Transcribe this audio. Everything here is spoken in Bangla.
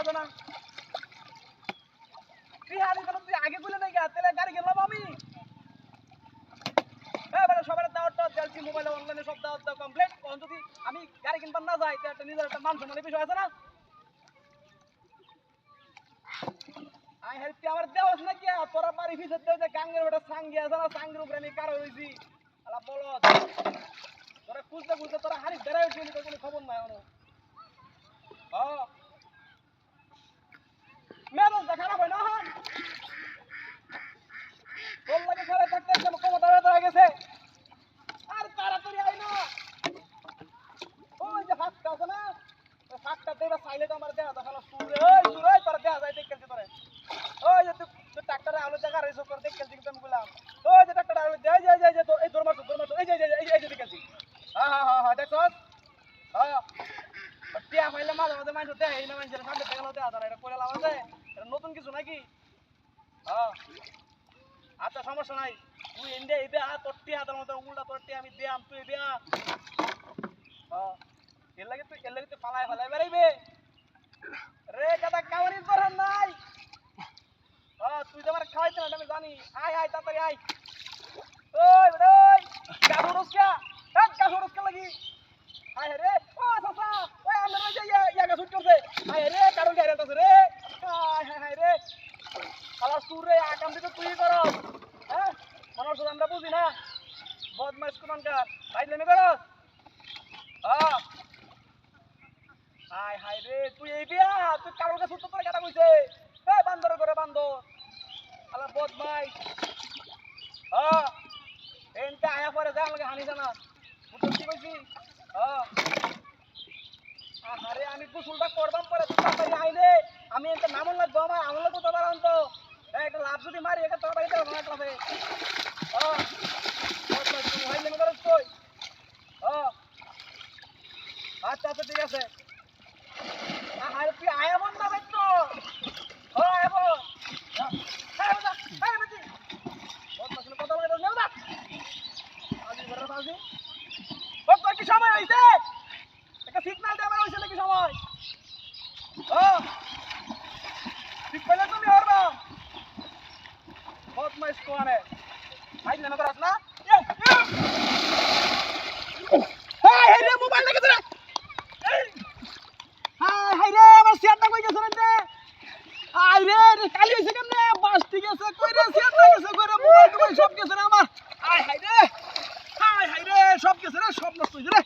আছে না তুই আগে বলে নাই তাহলে গাড়ি গেলাম আমি সবার দাওয়াত দিয়েছি মোবাইলে অনলাইনে সব দাওয়াত দাও কমপ্লিট এখন যদি আমি গাড়ি কিনবার না যাই তো একটা নিজের একটা মান সম্মানের বিষয় আছে না আই হেল্প আমার দেওয়াস না কি তোরা বাড়ি ভিতর দেও যে গাঙ্গের ওটা সাঙ্গি আছে না সাঙ্গের উপরে আমি কারো হইছি আলা বলো তোরা খুঁজতে খুঁজতে তোরা হারিয়ে বেড়াই উঠলি তো কোনো খবর নাই এখনো মেরো খারাপ হয় না তোর লাগে ঘরে থাকতে ক্ষমতা হয়ে গেছে আর তাড়াতাড়ি আই না ওই যে ফাঁকটা আছে না ওই ফাঁকটা দেবা সাইলেট আমার দেয়া দেখালো সুরে তোরা দেয়া যায় দেখেছি তোরে ওই যে তুই ট্রাক্টরে আলু জায়গা রয়েছে তোর দেখেছি কিন্তু আমি বললাম ওই যে ট্রাক্টরে আলু যাই তোর এই দৌড় মারছো এই যে দেখেছি হ্যাঁ দেখছো হ্যাঁ টিয়া ফাইলে মাঝে মাঝে মানুষ দেয় এই না মানুষের সামনে দেখালো দেয়া তারা এটা করে লাভ আছে এটা নতুন কিছু নাকি হ্যাঁ আচ্ছা সমস্যা নাই তুই ইন্ডিয়া এই দেয়া তোর টিয়া হাতের মতো উল্টা তোর টিয়া আমি দিয়াম তুই দেয়া এর লাগে তুই ফালাই বেড়াইবে রে কথা কাউরি করার নাই তুই তো আমার খাওয়াইতে না আমি জানি আয় তাড়াতাড়ি আয় ওই গাছরস কে লাগি আয় রে ও সাসা ওই আমরা ওই যে ইয়া গাছ উঠছে আয় রে কারণ গাড়ি আছে রে হায় রে আলা সুরে আকাম দিতে তুই করো হ্যাঁ মানুষ আমরা বুঝি না বদমাইশ কোনকার বাইলে নে করস হায় রে তুই এই বিয়া তুই কারোর কাছে উত্তর কাটা কইছে এই বান্দর করে বান্দর আলা বদমাইশ এনটা আয়া পরে যা আমাকে হানি জানা বুঝতে কি কইছি আরে আমি গোসলটা করবাম পরে তুই তাড়াতাড়ি আইলে আমি এনটা নামন লাগবো আমার আমলে কোথা পারান তো একটা লাভ যদি মারি একটা তোর বাড়িতে ভাঙা ক্লাবে বদমাইশ তুমি হাইলে নে করস তুই আচ্ছা ঠিক আছে আরে তুই আয়া মন না বেটো এবো কথা বলে নেও না আজি বড় বাজি তোর কি সময় হইছে একটা সিগন্যাল দে আমার হইছে নাকি সময় ঠিক পেলে তুমি হরবা বদমাইশ কোয়ানে আইলে না করাস না হাই রে মোবাইল লাগে তোরা হাই রে আমার শেয়ারটা কই গেছে রে আই রে কালি হইছে কেমনে বাস ঠিক আছে কই রে শেয়ারটা গেছে কই রে মোবাইল সব গেছে রে আমার হাই রে সব গেছে রে সব নষ্ট হইছে রে